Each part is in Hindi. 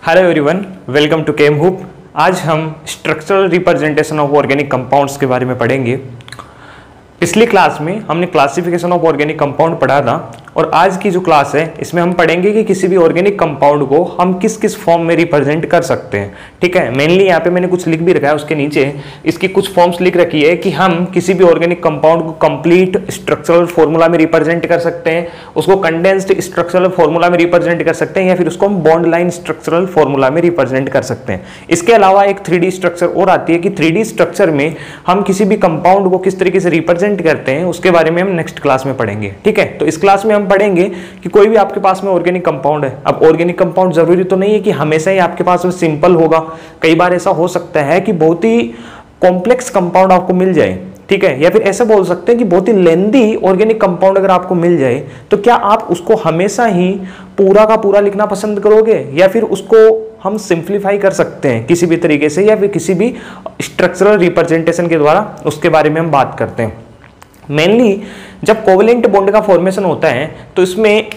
Hello everyone, welcome to chem hub. आज हम structural representation of organic compounds के बारे में पढ़ेंगे। पिछली क्लास में हमने क्लासिफिकेशन ऑफ ऑर्गेनिक कंपाउंड पढ़ा था और आज की जो क्लास है इसमें हम पढ़ेंगे कि किसी भी ऑर्गेनिक कंपाउंड को हम किस किस फॉर्म में रिप्रेजेंट कर सकते हैं। ठीक है, मेनली यहाँ पे मैंने कुछ लिख भी रखा है, उसके नीचे इसकी कुछ फॉर्म्स लिख रखी है कि हम किसी भी ऑर्गेनिक कंपाउंड को कंप्लीट स्ट्रक्चरल फॉर्मूला में रिप्रेजेंट कर सकते हैं, उसको कंडेंस्ड स्ट्रक्चरल फॉर्मूला में रिप्रेजेंट कर सकते हैं या फिर उसको हम बॉन्ड लाइन स्ट्रक्चरल फॉर्मूला में रिप्रेजेंट कर सकते हैं। इसके अलावा एक 3D स्ट्रक्चर और आती है कि 3D स्ट्रक्चर में हम किसी भी कंपाउंड को किस तरीके से रिप्रेजेंट करते हैं, उसके बारे में हम नेक्स्ट क्लास में पढ़ेंगे। ठीक है, तो इस क्लास में हम पढ़ेंगे कि कोई भी आपके पास में ऑर्गेनिक कंपाउंड है। अब ऑर्गेनिक कंपाउंड जरूरी तो नहीं है कि हमेशा ही आपके पास में सिंपल होगा, कई बार ऐसा हो सकता है कि बहुत ही कॉम्प्लेक्स कंपाउंड आपको मिल जाए। ठीक है, या फिर ऐसा बोल सकते हैं कि बहुत ही लेंदी ऑर्गेनिक कंपाउंड अगर आपको मिल जाए तो क्या आप उसको हमेशा ही पूरा का पूरा लिखना पसंद करोगे या फिर उसको हम सिंप्लीफाई कर सकते हैं किसी भी तरीके से या फिर किसी भी स्ट्रक्चरल रिप्रेजेंटेशन के द्वारा, उसके बारे में हम बात करते हैं। मेनली जब कोवेलेंट बॉन्ड का फॉर्मेशन होता है तो इसमें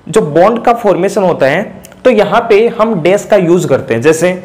जो बॉन्ड का फॉर्मेशन होता है तो यहाँ पे हम डैश का यूज करते हैं। जैसे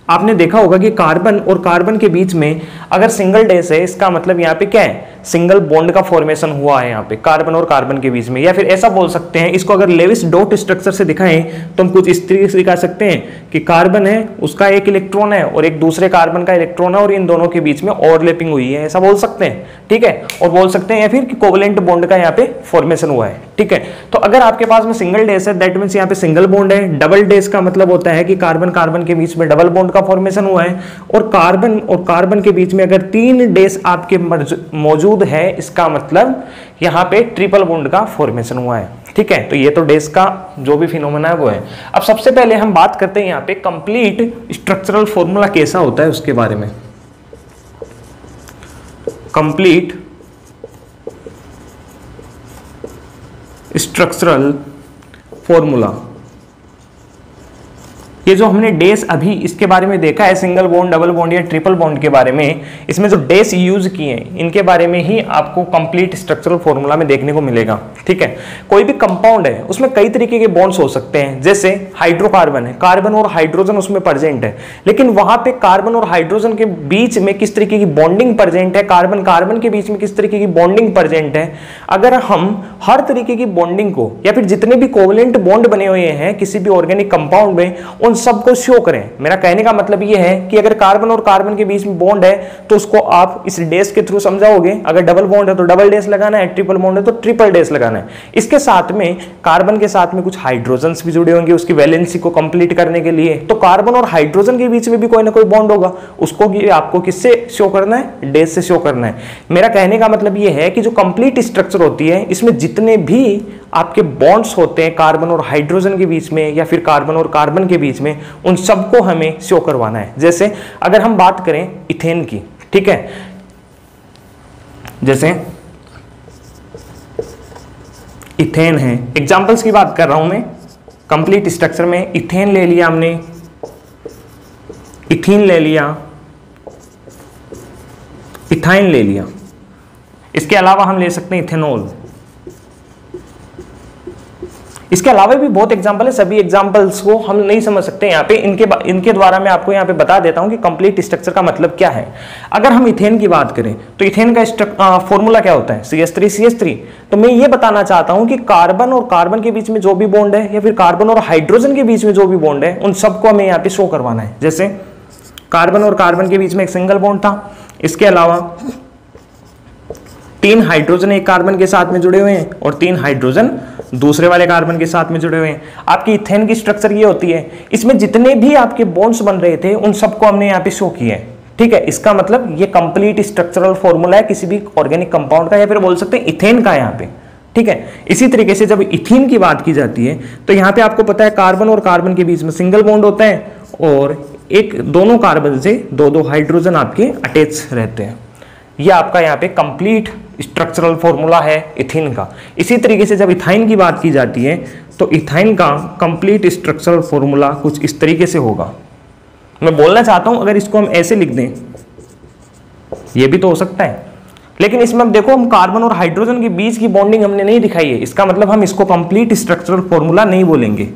आपने देखा होगा कि कार्बन और कार्बन के बीच में अगर सिंगल डैश है, इसका मतलब यहाँ पे क्या है, सिंगल बॉन्ड का फॉर्मेशन हुआ है यहाँ पे कार्बन और कार्बन के बीच में। या फिर ऐसा बोल सकते हैं, इसको अगर लेविस डॉट स्ट्रक्चर से दिखाएं तो हम कुछ इस तरीके से दिखा सकते हैं कि कार्बन है, उसका एक इलेक्ट्रॉन है और एक दूसरे कार्बन का इलेक्ट्रॉन है और इन दोनों के बीच में ओवरलैपिंग हुई है, ऐसा बोल सकते हैं। ठीक है, और बोल सकते हैं या फिर कि कोवेलेंट बॉन्ड का यहाँ पे फॉर्मेशन हुआ है। ठीक है, तो अगर आपके पास में सिंगल डैश है दैट मींस यहाँ पे सिंगल बॉन्ड है। डबल डैश का मतलब होता है कि कार्बन कार्बन के बीच में डबल बॉन्ड का फॉर्मेशन हुआ है और कार्बन के बीच में अगर 3 डैश आपके मौजूद है, इसका मतलब यहाँ पे ट्रिपल बॉन्ड का फॉर्मेशन हुआ है। ठीक है, तो ये तो डैश का जो भी फिनोमेना है वो है। अब सबसे पहले हम बात करते हैं यहाँ पे कंप्लीट स्ट्रक्चरल फॉर्मूला कैसा होता है उसके बारे में। कंप्लीट स्ट्रक्चरल फॉर्मूला, ये जो हमने डैश अभी इसके बारे में देखा है, सिंगल बॉन्ड, डबल बॉन्ड या ट्रिपल बॉन्ड के बारे में, इसमें जो डैश यूज किए हैं इनके बारे में ही आपको कंप्लीट स्ट्रक्चरल फॉर्मूला में देखने को मिलेगा। ठीक है, कोई भी कंपाउंड है उसमें कई तरीके के बॉन्ड्स हो सकते हैं। जैसे हाइड्रोकार्बन है, कार्बन और हाइड्रोजन उसमें प्रेजेंट है, लेकिन वहां पे कार्बन और हाइड्रोजन के बीच में किस तरीके की बॉन्डिंग प्रेजेंट है, कार्बन कार्बन के बीच में किस तरीके की बॉन्डिंग प्रेजेंट है। अगर हम हर तरीके की बॉन्डिंग को या फिर जितने भी कोवेलेंट बॉन्ड बने हुए हैं किसी भी ऑर्गेनिक कंपाउंड में, उन सबको शो करें। मेरा कहने का मतलब यह है कि अगर कार्बन और कार्बन के बीच में बॉन्ड है तो उसको आप इस डैश के थ्रू समझाओगे। अगर डबल बॉन्ड है तो डबल डैश लगाना है, ट्रिपल बॉन्ड है तो ट्रिपल डैश लगाना है। इसके साथ में कार्बन के साथ में कुछ हाइड्रोजन्स भी जुड़े होंगे उसकी वैलेंसी को कंप्लीट करने के लिए, तो कार्बन और हाइड्रोजन के बीच में भी कोई ना कोई बॉन्ड होगा, उसको भी आपको किससे शो करना है, डैश से शो करना है। मेरा कहने का मतलब यह है कि जो कंप्लीट स्ट्रक्चर होती है इसमें जितने भी आपके बॉन्ड्स होते हैं कार्बन और हाइड्रोजन के बीच में या फिर कार्बन और कार्बन के बीच में, उन सबको हमें शो करवाना है। जैसे अगर हम बात करें इथेन की, ठीक है, जैसे इथेन है, एग्जांपल्स की बात कर रहा हूं मैं। कंप्लीट स्ट्रक्चर में इथेन ले लिया हमने, इथीन ले लिया, इथाइन ले लिया। इसके अलावा हम ले सकते हैं इथेनॉल। इसके अलावा भी बहुत एग्जांपल है, सभी एग्जांपल्स को हम नहीं समझ सकते यहाँ पे। इनके द्वारा मैं आपको यहाँ पे बता देता हूँ कि कंप्लीट स्ट्रक्चर का मतलब क्या है। अगर हम इथेन की बात करें तो इथेन का फॉर्मूला क्या होता है, CH3CH3। तो मैं ये बताना चाहता हूँ कि कार्बन और कार्बन के बीच में जो भी बॉन्ड है या फिर कार्बन और हाइड्रोजन के बीच में जो भी बॉन्ड है, उन सबको हमें यहाँ पे शो करवाना है। जैसे कार्बन और कार्बन के बीच में एक सिंगल बॉन्ड था, इसके अलावा 3 हाइड्रोजन एक कार्बन के साथ में जुड़े हुए हैं और 3 हाइड्रोजन दूसरे वाले कार्बन के साथ में जुड़े हुए हैं। आपकी इथेन की स्ट्रक्चर ये होती है, इसमें जितने भी आपके बॉन्ड्स बन रहे थे उन सबको हमने यहाँ पे शो किया है। ठीक है, इसका मतलब ये कंप्लीट स्ट्रक्चरल फॉर्मूला है किसी भी ऑर्गेनिक कंपाउंड का या फिर बोल सकते हैं इथेन का यहाँ पे। ठीक है, इसी तरीके से जब इथीन की बात की जाती है तो यहाँ पे आपको पता है कार्बन और कार्बन के बीच में सिंगल बॉन्ड होता है और एक दोनों कार्बन से 2-2 हाइड्रोजन आपके अटैच रहते हैं। यह आपका यहाँ पे कंप्लीट स्ट्रक्चरल फॉर्मूला है इथीन का। इसी तरीके से जब इथाइन की बात की जाती है तो इथाइन का कंप्लीट स्ट्रक्चरल फॉर्मूला कुछ इस तरीके से होगा। मैं बोलना चाहता हूं अगर इसको हम ऐसे लिख दें, ये भी तो हो सकता है, लेकिन इसमें अब देखो हम कार्बन और हाइड्रोजन के बीच की बॉन्डिंग हमने नहीं दिखाई है, इसका मतलब हम इसको कंप्लीट स्ट्रक्चरल फॉर्मूला नहीं बोलेंगे।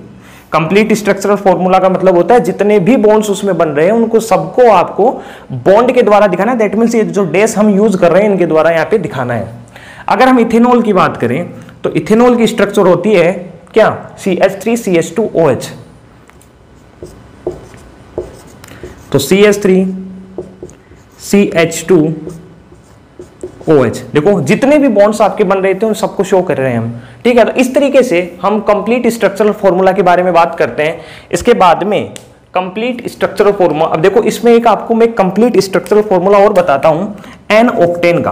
कंप्लीट स्ट्रक्चरल फॉर्मूला का मतलब होता है जितने भी बॉन्ड्स उसमें बन रहे हैं उनको सबको आपको बॉन्ड के द्वारा दिखाना है। दैट मींस ये जो डेस हम यूज कर रहे हैं इनके द्वारा यहाँ पे दिखाना है। अगर हम इथेनॉल की बात करें तो इथेनॉल की स्ट्रक्चर होती है क्या, CH3CH2OH। तो CH3CH2OH, देखो जितने भी बॉन्ड्स आपके बन रहे थे उन सबको शो कर रहे हैं हम, ठीक है। तो इस तरीके से हम कंप्लीट स्ट्रक्चरल फॉर्मूला के बारे में बात करते हैं। इसके बाद में कंप्लीट स्ट्रक्चरल फॉर्मूला, अब देखो इसमें एक आपको मैं कंप्लीट स्ट्रक्चरल फॉर्मूला और बताता हूं एन ऑक्टेन का।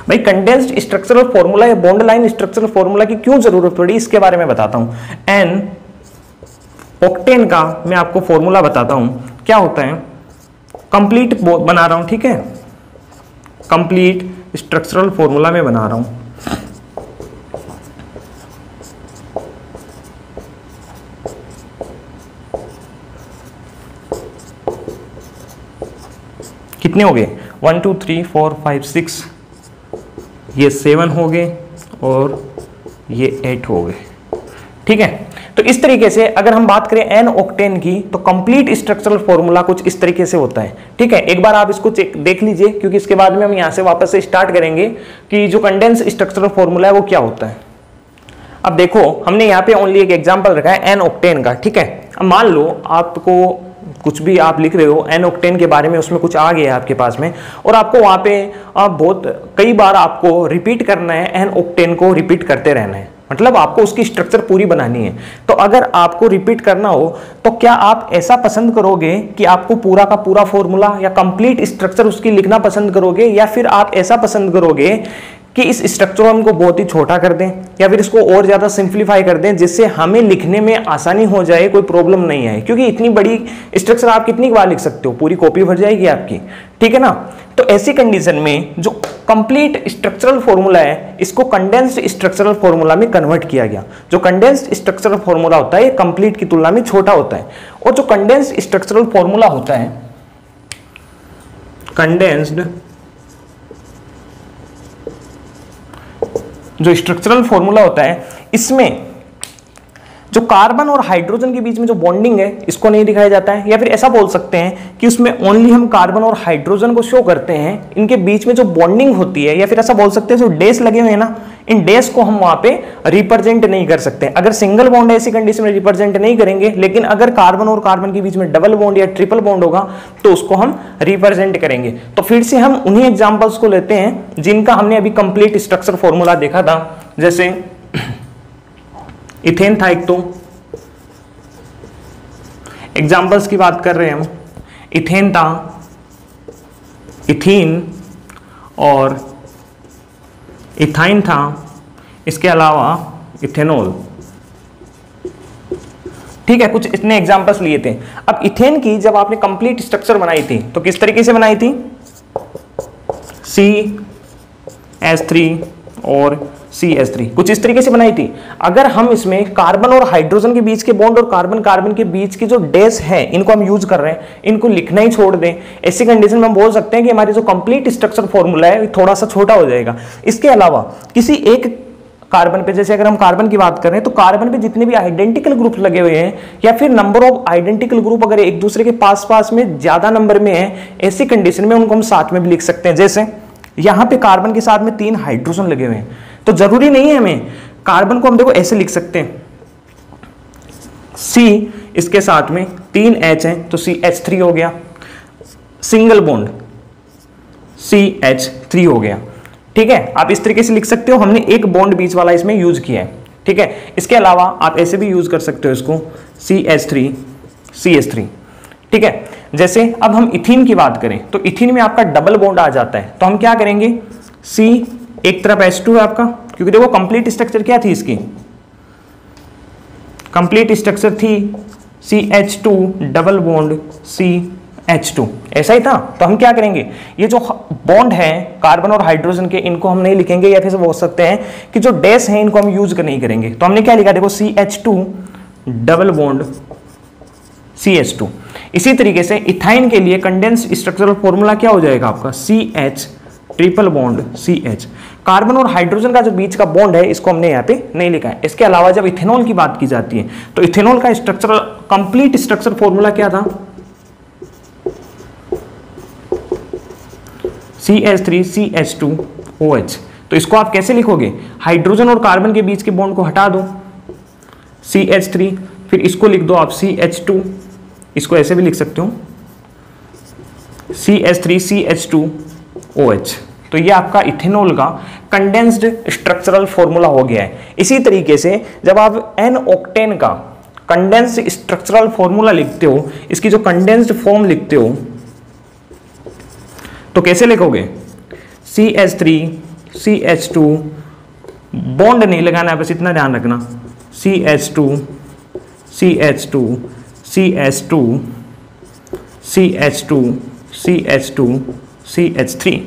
भाई कंडेंस्ड स्ट्रक्चरल फॉर्मूला या बॉन्ड लाइन स्ट्रक्चरल फॉर्मूला की क्यों जरूरत पड़ी इसके बारे में बताता हूं। एन ऑक्टेन का मैं आपको फॉर्मूला बताता हूं क्या होता है। कंप्लीट बना रहा हूं, ठीक है, कंप्लीट स्ट्रक्चरल फॉर्मूला में बना रहा हूं। कितने हो गए, 1 2 3 4 5 6, ये 7 हो गए और ये 8 हो गए, ठीक है। तो इस तरीके से अगर हम बात करें एन ऑक्टेन की तो कंप्लीट स्ट्रक्चरल फॉर्मूला कुछ इस तरीके से होता है, ठीक है। एक बार आप इसको देख लीजिए क्योंकि इसके बाद में हम यहां से वापस से स्टार्ट करेंगे कि जो कंडेंस स्ट्रक्चरल फॉर्मूला है वो क्या होता है। अब देखो हमने यहाँ पे ओनली एक एग्जाम्पल रखा है एन ऑक्टेन का, ठीक है। अब मान लो आपको कुछ भी आप लिख रहे हो एन ऑक्टेन के बारे में, उसमें कुछ आ गया है आपके पास में और आपको वहां पे बहुत कई बार आपको रिपीट करना है, एन ऑक्टेन को रिपीट करते रहना है, मतलब आपको उसकी स्ट्रक्चर पूरी बनानी है। तो अगर आपको रिपीट करना हो तो क्या आप ऐसा पसंद करोगे कि आपको पूरा का पूरा फॉर्मूला या कंप्लीट स्ट्रक्चर उसकी लिखना पसंद करोगे, या फिर आप ऐसा पसंद करोगे कि इस स्ट्रक्चर को बहुत ही छोटा कर दें या फिर इसको और ज्यादा सिंप्लीफाई कर दें जिससे हमें लिखने में आसानी हो जाए, कोई प्रॉब्लम नहीं आए। क्योंकि इतनी बड़ी स्ट्रक्चर आप कितनी बार लिख सकते हो, पूरी कॉपी भर जाएगी आपकी, ठीक है ना। तो ऐसी कंडीशन में जो कंप्लीट स्ट्रक्चरल फॉर्मूला है इसको कंडेंस्ड स्ट्रक्चरल फॉर्मूला में कन्वर्ट किया गया। जो कंडेंस्ड स्ट्रक्चरल फॉर्मूला होता है ये कंप्लीट की तुलना में छोटा होता है, और जो कंडेंस्ड स्ट्रक्चरल फॉर्मूला होता है, कंडेंस्ड जो स्ट्रक्चरल फॉर्मूला होता है इसमें जो कार्बन और हाइड्रोजन के बीच में जो बॉन्डिंग है इसको नहीं दिखाया जाता है, या फिर ऐसा बोल सकते हैं कि उसमें ओनली हम कार्बन और हाइड्रोजन को शो करते हैं, इनके बीच में जो बॉन्डिंग होती है, या फिर ऐसा बोल सकते हैं जो डेस लगे हुए हैं ना, इन डेस को हम वहां पे रिप्रेजेंट नहीं कर सकते। अगर सिंगल बॉन्ड ऐसी कंडीशन में रिप्रेजेंट नहीं करेंगे, लेकिन अगर कार्बन और कार्बन के बीच में डबल बॉन्ड या ट्रिपल बॉन्ड होगा तो उसको हम रिप्रेजेंट करेंगे। तो फिर से हम उन्हीं एग्जाम्पल्स को लेते हैं जिनका हमने अभी कंप्लीट स्ट्रक्चर फॉर्मूला देखा था। जैसे इथेन था एक, तो एग्जाम्पल्स की बात कर रहे हैं हम, इथेन था, इथीन और इथाइन था, इसके अलावा इथेनॉल, ठीक है। कुछ इतने एग्जाम्पल्स लिए थे। अब इथेन की जब आपने कंप्लीट स्ट्रक्चर बनाई थी तो किस तरीके से बनाई थी, CH3 और CH3 कुछ इस तरीके से बनाई थी। अगर हम इसमें कार्बन और हाइड्रोजन के बीच के बॉन्ड और कार्बन कार्बन के बीच की जो डेस है इनको हम यूज कर रहे हैं, इनको लिखना ही छोड़ दें, ऐसी कंडीशन में हम बोल सकते हैं कि हमारी जो कंप्लीट स्ट्रक्चर फॉर्मूला है थोड़ा सा छोटा हो जाएगा। इसके अलावा किसी एक कार्बन पे, जैसे अगर हम कार्बन की बात करें तो कार्बन पे जितने भी आइडेंटिकल ग्रुप लगे हुए हैं या फिर नंबर ऑफ आइडेंटिकल ग्रुप अगर एक दूसरे के पास पास में ज्यादा नंबर में है, ऐसी कंडीशन में उनको हम साथ में भी लिख सकते हैं। जैसे यहां पे कार्बन के साथ में 3 हाइड्रोजन लगे हुए हैं, तो जरूरी नहीं है हमें कार्बन को हम देखो ऐसे लिख सकते हैं, C इसके साथ में 3 H हैं तो CH3 हो गया, सिंगल बॉन्ड CH3 हो गया, ठीक है। आप इस तरीके से लिख सकते हो, हमने एक बॉन्ड बीच वाला इसमें यूज किया है, ठीक है। इसके अलावा आप ऐसे भी यूज कर सकते हो इसको, CH3 CH3, ठीक है। जैसे अब हम इथीन की बात करें तो इथीन में आपका डबल बॉन्ड आ जाता है, तो हम क्या करेंगे, C एक तरफ H2 है आपका, क्योंकि देखो कंप्लीट स्ट्रक्चर क्या थी इसकी, कंप्लीट स्ट्रक्चर थी CH2 डबल बॉन्ड CH2, ऐसा ही था। तो हम क्या करेंगे, ये जो बॉन्ड है कार्बन और हाइड्रोजन के इनको हम नहीं लिखेंगे, या फिर बोल सकते हैं कि जो डैश है इनको हम यूज नहीं करेंगे। तो हमने क्या लिखा, देखो CH2 डबल बॉन्ड CH2। इसी तरीके से इथाइन के लिए कंडेंस्ड स्ट्रक्चरल फॉर्मूला क्या हो जाएगा आपका, CH triple bond CH। Carbon और हाइड्रोजन का जो बीच का बॉन्ड है इसको हमने यहाँ पे नहीं लिखा है। इसके अलावा जब इथेनॉल की बात की जाती है तो इथेनॉल का स्ट्रक्चर, कंप्लीट स्ट्रक्चर फॉर्मूला क्या था? CH3CH2OH। तो इसको आप कैसे लिखोगे? हाइड्रोजन और कार्बन के बीच के बॉन्ड को हटा दो, CH3, फिर इसको लिख दो आप CH2, इसको ऐसे भी लिख सकते हो CH3CH2OH। तो ये आपका इथेनॉल का कंडेंस्ड स्ट्रक्चरल फॉर्मूला हो गया है। इसी तरीके से जब आप एन ऑक्टेन का कंडेंस्ड स्ट्रक्चरल फॉर्मूला लिखते हो, इसकी जो कंडेंस्ड फॉर्म लिखते हो तो कैसे लिखोगे? CH3CH2, बॉन्ड नहीं लगाना है, बस इतना ध्यान रखना, CH2CH2CH2CH2CH3।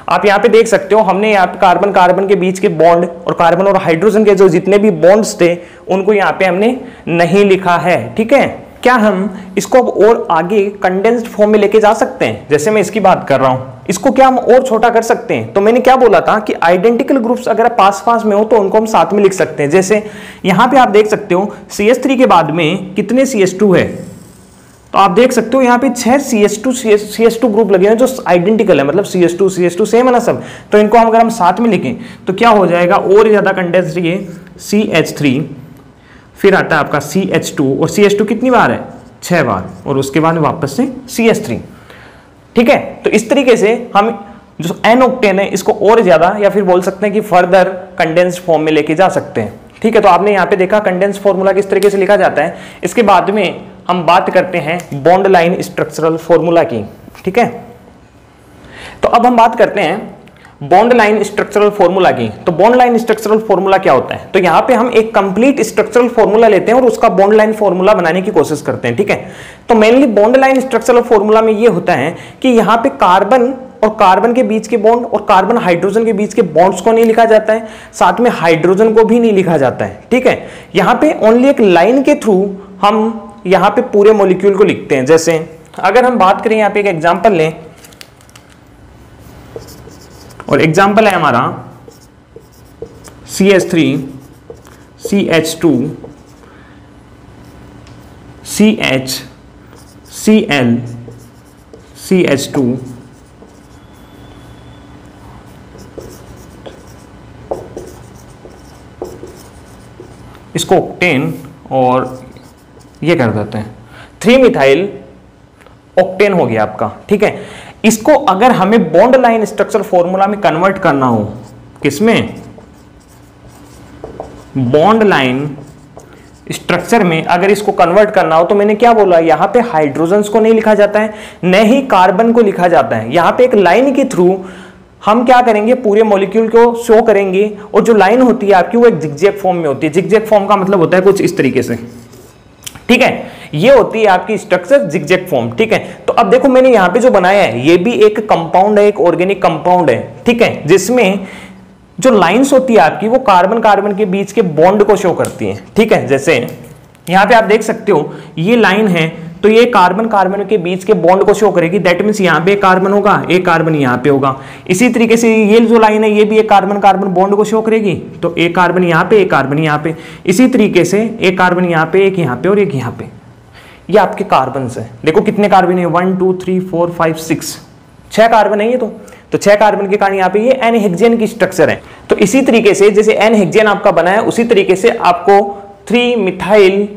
आप यहाँ पे देख सकते हो हमने यहाँ पे कार्बन कार्बन के बीच के बॉन्ड और कार्बन और हाइड्रोजन के जो जितने भी बॉन्ड्स थे उनको यहाँ पे हमने नहीं लिखा है। ठीक है, क्या हम इसको अब और आगे कंडेंस्ड फॉर्म में लेके जा सकते हैं? जैसे मैं इसकी बात कर रहा हूं, इसको क्या हम और छोटा कर सकते हैं? तो मैंने क्या बोला था कि आइडेंटिकल ग्रुप्स अगर पास पास में हो तो उनको हम साथ में लिख सकते हैं। जैसे यहां पे आप देख सकते हो CH3 के बाद में कितने CH2 है, तो आप देख सकते हो यहाँ पे 6 CH2 ग्रुप लगे हैं जो आइडेंटिकल है, मतलब CH2 सेम है ना सब। तो इनको हम अगर हम साथ में लिखें तो क्या हो जाएगा? और ज्यादा कंडेंस्ड ये CH3, फिर आता है आपका CH2, और CH2 कितनी बार है? 6 बार, और उसके बाद वापस से CH3। ठीक है, तो इस तरीके से हम जो एन ऑक्टेन है इसको और ज्यादा या फिर बोल सकते हैं कि फर्दर कंडेंस्ड फॉर्म में लेके जा सकते हैं। ठीक है, तो आपने यहाँ पे देखा कंडेंस्ड फॉर्मूला किस तरीके से लिखा जाता है। इसके बाद में हम बात करते हैं बॉन्ड लाइन स्ट्रक्चरल फॉर्मूला की। ठीक है, तो अब हम बात करते हैं बॉन्ड लाइन स्ट्रक्चरल फॉर्मूला की। तो बॉन्ड लाइन स्ट्रक्चरल फॉर्मूला क्या होता है? तो यहाँ पे हम एक कंप्लीट स्ट्रक्चरल फॉर्मूला लेते हैं और उसका बॉन्ड लाइन फॉर्मूला बनाने की कोशिश करते हैं। ठीक है, तो mainly bond line structural formula में ये होता है कि यहाँ पे कार्बन और कार्बन के बीच के बॉन्ड और कार्बन हाइड्रोजन के बीच के बॉन्ड्स को नहीं लिखा जाता है, साथ में हाइड्रोजन को भी नहीं लिखा जाता है। ठीक है, यहाँ पे ओनली एक लाइन के थ्रू हम यहाँ पे पूरे मॉलिक्यूल को लिखते हैं। जैसे अगर हम बात करें, यहाँ पे एक एग्जाम्पल लें, और एग्जाम्पल है हमारा CH3 CH2 CH Cl CH2 इसको ऑक्टेन और ये कर देते हैं 3 मिथाइल ऑक्टेन हो गया आपका। ठीक है, इसको अगर हमें बॉन्ड लाइन स्ट्रक्चर फॉर्मूला में कन्वर्ट करना हो, किसमें? बॉन्ड लाइन स्ट्रक्चर में अगर इसको कन्वर्ट करना हो तो मैंने क्या बोला, यहां पे हाइड्रोजन्स को नहीं लिखा जाता है, न ही कार्बन को लिखा जाता है। यहां पे एक लाइन के थ्रू हम क्या करेंगे, पूरे मॉलिक्यूल को शो करेंगे, और जो लाइन होती है आपकी वो एक जिगजैग फॉर्म में होती है। जिगजैग फॉर्म का मतलब होता है कुछ इस तरीके से। ठीक है, ये होती है आपकी स्ट्रक्चर जिगजैग फॉर्म। ठीक है, तो अब देखो मैंने यहाँ पे जो बनाया है ये भी एक कंपाउंड है, एक ऑर्गेनिक कंपाउंड है। ठीक है, जिसमें जो लाइंस होती है आपकी वो कार्बन कार्बन के बीच के बॉन्ड को शो करती हैं। ठीक है, जैसे यहाँ पे आप देख सकते हो ये लाइन है, तो ये कार्बन कार्बन के बीच के बॉन्ड को शो करेगी। दैट मीन्स यहाँ पे एक कार्बन होगा, एक कार्बन यहाँ पे होगा। इसी तरीके से ये जो लाइन है ये भी एक कार्बन कार्बन बॉन्ड को शो करेगी, तो एक कार्बन यहाँ पे, एक कार्बन यहाँ पे। इसी तरीके से एक कार्बन यहाँ पे, एक यहाँ पे और एक यहाँ पे। ये आपके कार्बन है। देखो कितने कार्बन है, 1 2 3 4 5 6, 6 कार्बन है ये। तो 6 कार्बन के कारण यहाँ पे ये एन हेक्सेन की स्ट्रक्चर है। तो इसी तरीके से जैसे एन हेक्सेन आपका बना है उसी तरीके से आपको 3 मिथाइल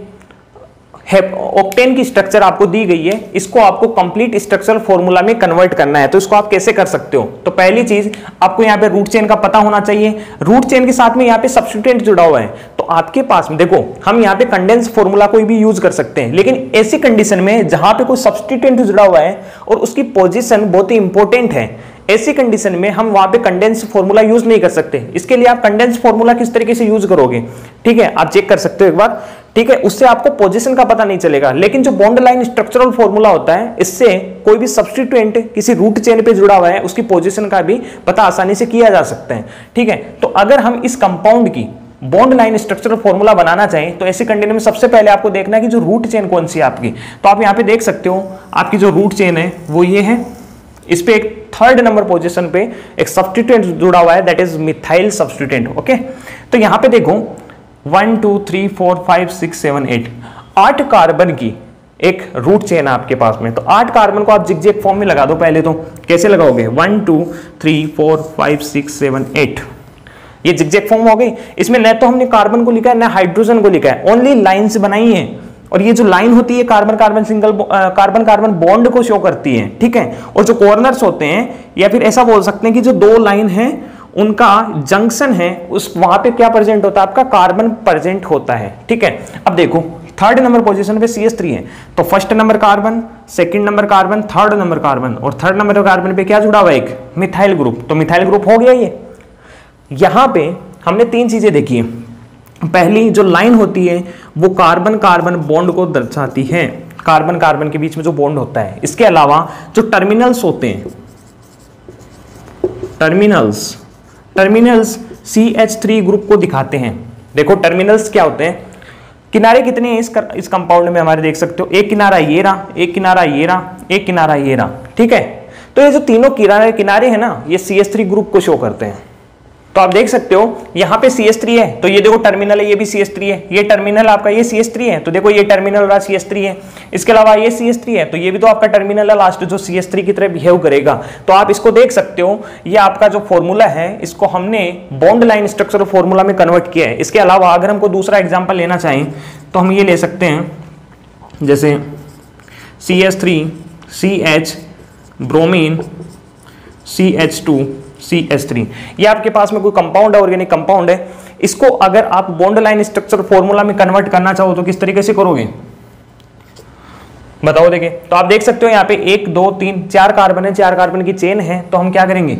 ऑक्टेन की स्ट्रक्चर आपको दी गई है। इसको आपको कंप्लीट स्ट्रक्चरल फॉर्मूला में कन्वर्ट करना है। तो इसको आप कैसे कर सकते हो? तो पहली चीज आपको यहाँ पे रूट चेन का पता होना चाहिए। रूट चेन के साथ में यहाँ पे सब्स्टिट्यूएंट जुड़ा हुआ है, तो आपके पास में देखो हम यहाँ पे कंडेंस फॉर्मूला कोई भी यूज कर सकते हैं, लेकिन ऐसी कंडीशन में जहां पे कोई सब्स्टिट्यूएंट जुड़ा हुआ है और उसकी पोजीशन बहुत ही इंपॉर्टेंट है, ऐसी कंडीशन में हम वहां पे कंडेंस फॉर्मूला यूज नहीं कर सकते। इसके लिए आप कंडेंस फॉर्मूला किस तरीके से यूज करोगे? ठीक है, आप चेक कर सकते हो एक बार। ठीक है, उससे आपको पोजीशन का पता नहीं चलेगा। लेकिन जो बॉन्ड लाइन स्ट्रक्चरल फॉर्मूला होता है, इससे कोई भी सब्स्टिट्यूएंट किसी रूट चेन पे जुड़ा हुआ है उसकी पोजीशन का भी पता आसानी से किया जा सकता है। ठीक है, तो अगर हम इस कंपाउंड की बॉन्ड लाइन स्ट्रक्चरल फॉर्मूला बनाना चाहें तो ऐसी कंडीशन में सबसे पहले आपको देखना है कि जो रूट चेन कौन सी है आपकी। तो आप यहाँ पे देख सकते हो आपकी जो रूट चेन है वो ये है। इस पे एक थर्ड नंबर पोजीशन पे एक सब्स्टिट्यूएंट जुड़ा हुआ है, that is methyl substituent. Okay, तो यहां पे देखो 1 2 3 4 5 6 7 8 8 कार्बन की एक रूट चेन है आपके पास में। तो 8 कार्बन को आप जिगजैग फॉर्म में लगा दो। पहले तो कैसे लगाओगे, 1 2 3 4 5 6 7 8, ये जिगजैग फॉर्म हो गई। इसमें न तो हमने कार्बन को लिखा है न हाइड्रोजन को लिखा है, ओनली लाइंस बनाई है। और ये जो लाइन होती है कार्बन कार्बन बॉन्ड को शो करती है, ठीक है। और जो कॉर्नर्स होते हैं, या फिर ऐसा बोल सकते हैं कि जो दो लाइन है उनका जंक्शन है, उस वहां पे क्या प्रेजेंट होता है, आपका कार्बन प्रेजेंट होता है, ठीक है। अब देखो थर्ड नंबर पोजीशन पे CH3 है, तो first number carbon, second number carbon, third number carbon, और थर्ड नंबर कार्बन पे क्या जुड़ा हुआ है, एक मिथाइल ग्रुप। तो मिथाइल ग्रुप हो गया ये। यहां पे हमने तीन चीजें देखी है। पहली जो लाइन होती है वो कार्बन कार्बन बॉन्ड को दर्शाती है, कार्बन कार्बन के बीच में जो बॉन्ड होता है। इसके अलावा जो टर्मिनल्स होते हैं, टर्मिनल्स CH3 ग्रुप को दिखाते हैं। देखो टर्मिनल्स क्या होते हैं, किनारे कितने हैं इस कंपाउंड में हमारे, देख सकते हो एक किनारा ये रहा, एक किनारा ये रहा, एक किनारा ये रहा, ठीक है। तो ये जो तीनों किनारे हैं ना, ये CH3 ग्रुप को शो करते हैं। तो आप देख सकते हो यहां पे CH3 है, तो ये देखो टर्मिनल है, ये भी CH3 है, ये टर्मिनल आपका ये CH3 है, तो देखो ये टर्मिनल रहा CH3 है। इसके अलावा ये CH3 है, तो ये भी तो आपका टर्मिनल है लास्ट, जो CH3 की तरह बिहेव करेगा। तो आप इसको देख सकते हो, ये आपका जो फॉर्मूला है इसको हमने बॉन्ड लाइन स्ट्रक्चर फॉर्मूला में कन्वर्ट किया है। इसके अलावा अगर हमको दूसरा एग्जाम्पल लेना चाहें तो हम ये ले सकते हैं, जैसे CH3 CH bromine CH2 CH3, ये आपके पास में कोई कंपाउंड है, ऑर्गेनिक कंपाउंड है। इसको अगर आप बॉन्ड लाइन स्ट्रक्चर फॉर्मूला में कन्वर्ट करना चाहो तो किस तरीके से करोगे, बताओ। देखिए तो आप देख सकते हो यहाँ पे 1 2 3 4 कार्बन है, 4 कार्बन की चेन है। तो हम क्या करेंगे,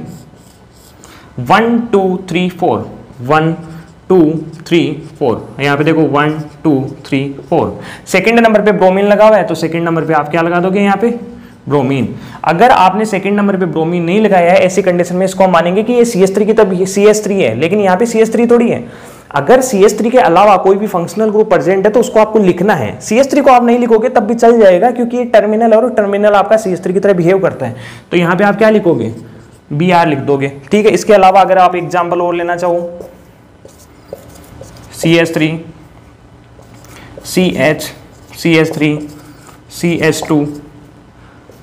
1 2 3 4 1 2 3 4, यहाँ पे देखो 1 2 3 4। सेकेंड नंबर पे ब्रोमीन लगा हुआ है, तो सेकेंड नंबर पे आप क्या लगा दोगे, यहाँ पे ब्रोमीन। अगर आपने सेकंड नंबर पे ब्रोमीन नहीं लगाया है, ऐसी कंडीशन में इसको हम मानेंगे कि ये CH3 की तरफ CH3 है, लेकिन यहाँ पे CH3 थोड़ी है। अगर CH3 के अलावा कोई भी फंक्शनल ग्रुप प्रेजेंट है तो उसको आपको लिखना है। CH3 को आप नहीं लिखोगे तब भी चल जाएगा, क्योंकि ये टर्मिनल और टर्मिनल आपका CH3 की तरह बिहेव करता है। तो यहाँ पे आप क्या लिखोगे, Br लिख दोगे, ठीक है। इसके अलावा अगर आप एग्जाम्पल और लेना चाहो, CH3 CH CH3 CH2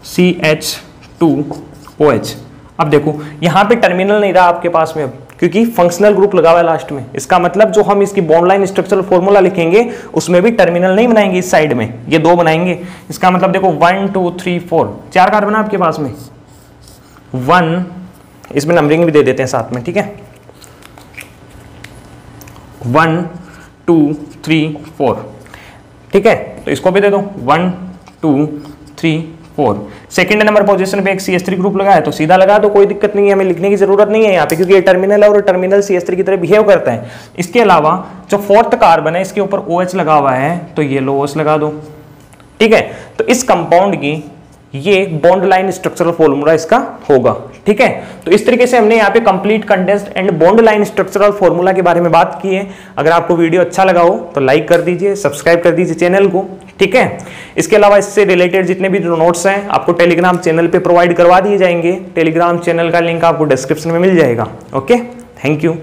CH2OH। अब देखो यहां पे टर्मिनल नहीं रहा आपके पास में, क्योंकि फंक्शनल ग्रुप लगा हुआ है लास्ट में। इसका मतलब जो हम इसकी बॉन्ड लाइन स्ट्रक्चरल फॉर्मूला लिखेंगे उसमें भी टर्मिनल नहीं बनाएंगे, इस साइड में ये दो बनाएंगे। इसका मतलब देखो 1 2 3 4 4 कार्बन आपके पास में, 1, इसमें नंबरिंग भी दे देते हैं साथ में, ठीक है। 1 2 3 4, ठीक है। तो इसको भी दे दो 1 2 3 4। सेकंड नंबर पोजीशन पे एक CH3 ग्रुप लगा है, तो सीधा लगा दो, कोई दिक्कत नहीं है, हमें लिखने की जरूरत नहीं है यहाँ पे, क्योंकि ये टर्मिनल है और टर्मिनल CH3 की तरह बिहेव करता है। इसके अलावा जो फोर्थ कार्बन है इसके ऊपर OH लगा हुआ है, तो ये लो OH लगा दो, ठीक है। तो इस कंपाउंड की ये बॉन्ड लाइन स्ट्रक्चरल फॉर्मूला इसका होगा, ठीक है। तो इस तरीके से हमने यहाँ पे complete condensed and bond line structural formula के बारे में बात की है। अगर आपको वीडियो अच्छा लगा हो तो लाइक कर दीजिए, सब्सक्राइब कर दीजिए चैनल को, ठीक है। इसके अलावा इससे रिलेटेड जितने भी जो नोट्स हैं आपको टेलीग्राम चैनल पे प्रोवाइड करवा दिए जाएंगे। टेलीग्राम चैनल का लिंक आपको डिस्क्रिप्शन में मिल जाएगा। Okay, thank you.